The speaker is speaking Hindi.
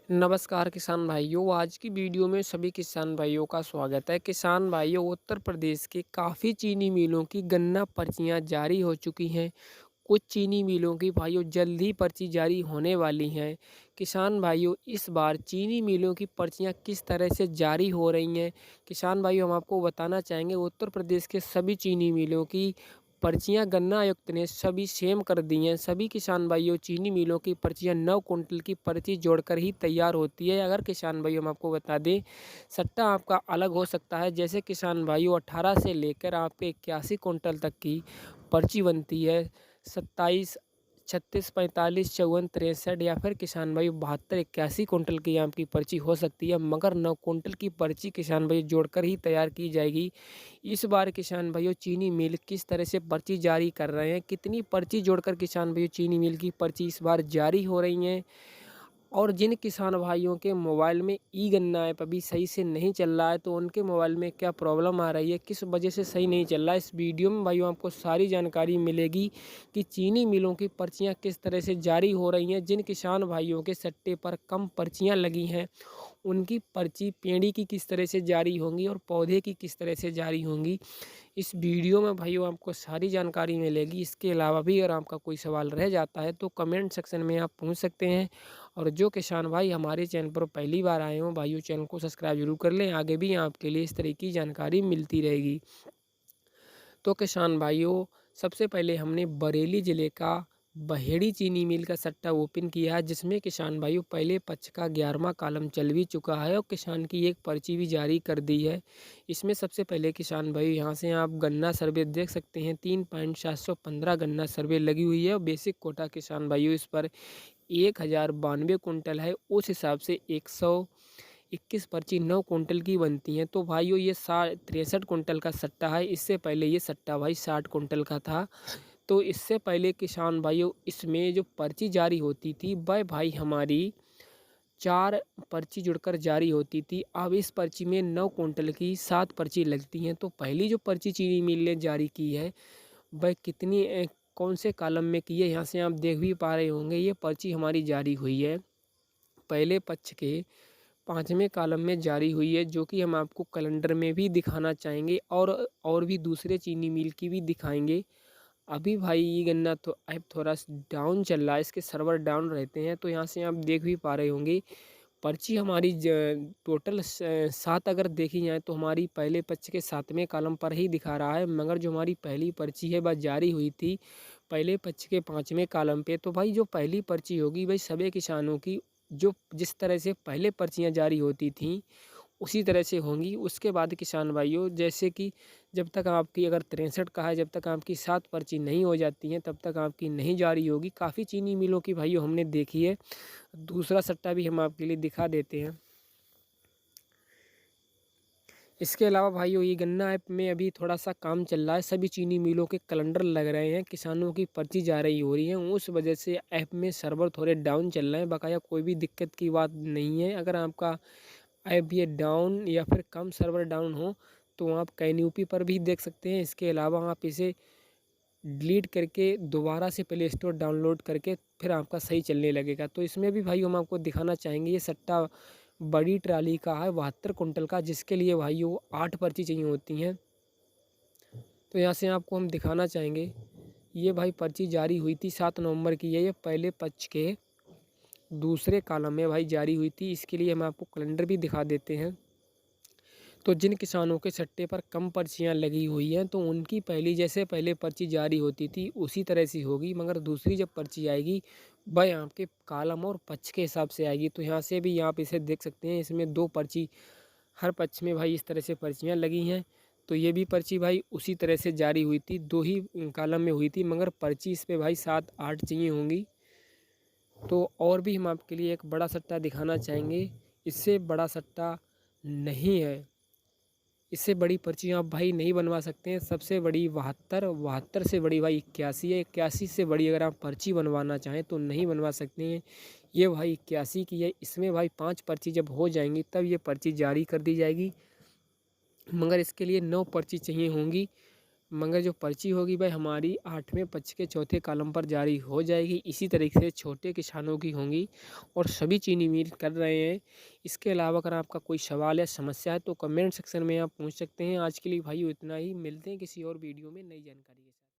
नमस्कार किसान भाइयों, आज की वीडियो में सभी किसान भाइयों का स्वागत है। किसान भाइयों, उत्तर प्रदेश के काफ़ी चीनी मिलों की गन्ना पर्चियां जारी हो चुकी हैं। कुछ चीनी मिलों की भाइयों जल्द ही पर्ची जारी होने वाली हैं। किसान भाइयों, इस बार चीनी मिलों की पर्चियां किस तरह से जारी हो रही हैं, किसान भाइयों हम आपको बताना चाहेंगे। उत्तर प्रदेश के सभी चीनी मिलों की पर्चियां गन्ना आयुक्त ने सभी सेम कर दी हैं। सभी किसान भाइयों, चीनी मिलों की पर्चियां 9 कुंटल की पर्ची जोड़कर ही तैयार होती है। अगर किसान भाइयों हम आपको बता दें, सट्टा आपका अलग हो सकता है। जैसे किसान भाइयों 18 से लेकर आपके 81 कुंटल तक की पर्ची बनती है। 27, 36, 45, 54, 63 या फिर किसान भाई 72, 81 कुंटल की आपकी पर्ची हो सकती है। मगर 9 कुंटल की पर्ची किसान भाई जोड़कर ही तैयार की जाएगी। इस बार किसान भाइयों चीनी मिल किस तरह से पर्ची जारी कर रहे हैं, कितनी पर्ची जोड़कर किसान भाइयों चीनी मिल की पर्ची इस बार जारी हो रही हैं, और जिन किसान भाइयों के मोबाइल में ई गन्ना ऐप अभी सही से नहीं चल रहा है तो उनके मोबाइल में क्या प्रॉब्लम आ रही है, किस वजह से सही नहीं चल रहा है, इस वीडियो में भाइयों आपको सारी जानकारी मिलेगी कि चीनी मिलों की पर्चियां किस तरह से जारी हो रही हैं। जिन किसान भाइयों के सट्टे पर कम पर्चियां लगी हैं उनकी पर्ची पेड़ी की किस तरह से जारी होंगी और पौधे की किस तरह से जारी होंगी, इस वीडियो में भाइयों आपको सारी जानकारी मिलेगी। इसके अलावा भी अगर आपका कोई सवाल रह जाता है तो कमेंट सेक्शन में आप पूछ सकते हैं। और जो किसान भाई हमारे चैनल पर पहली बार आए हों भाइयों, चैनल को सब्सक्राइब जरूर कर लें, आगे भी आपके लिए इस तरह की जानकारी मिलती रहेगी। तो किसान भाइयों, सबसे पहले हमने बरेली ज़िले का बहेड़ी चीनी मिल का सट्टा ओपन किया है, जिसमें किसान भाइयों पहले पक्ष का 11वां कॉलम चल भी चुका है और किसान की एक पर्ची भी जारी कर दी है। इसमें सबसे पहले किसान भाइयों यहाँ से आप गन्ना सर्वे देख सकते हैं। 3.715 गन्ना सर्वे लगी हुई है और बेसिक कोटा किसान भाइयों इस पर 1092 कुंटल है। उस हिसाब से 121 पर्ची 9 कुंटल की बनती हैं। तो भाइयों ये 63 कुंटल का सट्टा है। इससे पहले ये सट्टा भाई 60 कुंटल का था। तो इससे पहले किसान भाइयों इसमें जो पर्ची जारी होती थी वह भाई हमारी 4 पर्ची जुड़कर जारी होती थी। अब इस पर्ची में 9 कुंटल की 7 पर्ची लगती हैं। तो पहली जो पर्ची चीनी मिल ने जारी की है वह कितनी कौन से कॉलम में की है, यहाँ से आप देख भी पा रहे होंगे। ये पर्ची हमारी जारी हुई है पहले पक्ष के 5वें कॉलम में जारी हुई है, जो कि हम आपको कैलेंडर में भी दिखाना चाहेंगे और भी दूसरे चीनी मिल की भी दिखाएंगे। अभी भाई ये गन्ना तो ऐप थोड़ा डाउन चल रहा है, इसके सर्वर डाउन रहते हैं। तो यहाँ से आप देख भी पा रहे होंगे पर्ची हमारी टोटल 7 अगर देखी जाए तो हमारी पहले पक्ष के 7वें कॉलम पर ही दिखा रहा है। मगर जो हमारी पहली पर्ची है वह जारी हुई थी पहले पक्ष के 5वें कॉलम पे। तो भाई जो पहली पर्ची होगी भाई सभी किसानों की जो जिस तरह से पहले पर्चियाँ जारी होती थीं उसी तरह से होंगी। उसके बाद किसान भाइयों, जैसे कि जब तक आपकी अगर 63 का है, जब तक आपकी 7 पर्ची नहीं हो जाती हैं तब तक आपकी नहीं जारी होगी। काफ़ी चीनी मिलों की भाइयों हमने देखी है। दूसरा सट्टा भी हम आपके लिए दिखा देते हैं। इसके अलावा भाइयों ये गन्ना ऐप में अभी थोड़ा सा काम चल रहा है। सभी चीनी मिलों के कैलेंडर लग रहे हैं, किसानों की पर्ची जा रही हो रही है, उस वजह से ऐप में सर्वर थोड़े डाउन चल रहे हैं। बकाया कोई भी दिक्कत की बात नहीं है। अगर आपका ऐप ये डाउन या फिर कम सर्वर डाउन हो तो आप कैन्यूपी पर भी देख सकते हैं। इसके अलावा आप इसे डिलीट करके दोबारा से प्ले स्टोर डाउनलोड करके फिर आपका सही चलने लगेगा। तो इसमें भी भाई हम आपको दिखाना चाहेंगे। ये सट्टा बड़ी ट्राली का है 72 कुंटल का, जिसके लिए भाइयों 8 पर्ची चाहिए होती हैं। तो यहाँ से आपको हम दिखाना चाहेंगे। ये भाई पर्ची जारी हुई थी 7 नवंबर की है। ये पहले पक्ष के दूसरे कॉलम में भाई जारी हुई थी। इसके लिए हम आपको कैलेंडर भी दिखा देते हैं। तो जिन किसानों के सट्टे पर कम पर्चियां लगी हुई हैं तो उनकी पहली जैसे पहले पर्ची जारी होती थी उसी तरह से होगी। मगर दूसरी जब पर्ची आएगी वह आपके कॉलम और पक्ष के हिसाब से आएगी। तो यहाँ से भी आप इसे देख सकते हैं। इसमें 2 पर्ची हर पक्ष में भाई इस तरह से पर्चियाँ लगी हैं। तो ये भी पर्ची भाई उसी तरह से जारी हुई थी, 2 ही कॉलम में हुई थी। मगर पर्ची इस पर भाई 7-8 चाहिए होंगी। तो और भी हम आपके लिए एक बड़ा सट्टा दिखाना चाहेंगे। इससे बड़ा सट्टा नहीं है, इससे बड़ी पर्ची आप भाई नहीं बनवा सकते हैं। सबसे बड़ी 72 से बड़ी भाई 81 है। 81 से बड़ी अगर आप पर्ची बनवाना चाहें तो नहीं बनवा सकते हैं। ये भाई 81 की है। इसमें भाई 5 पर्ची जब हो जाएंगी तब ये पर्ची जारी कर दी जाएगी। मगर इसके लिए 9 पर्ची चाहिए होंगी। मगर जो पर्ची होगी भाई हमारी 8वें पक्ष के चौथे कॉलम पर जारी हो जाएगी। इसी तरीके से छोटे किसानों की होंगी और सभी चीनी मिल कर रहे हैं। इसके अलावा अगर आपका कोई सवाल या समस्या है तो कमेंट सेक्शन में आप पूछ सकते हैं। आज के लिए भाई इतना ही, मिलते हैं किसी और वीडियो में नई जानकारी।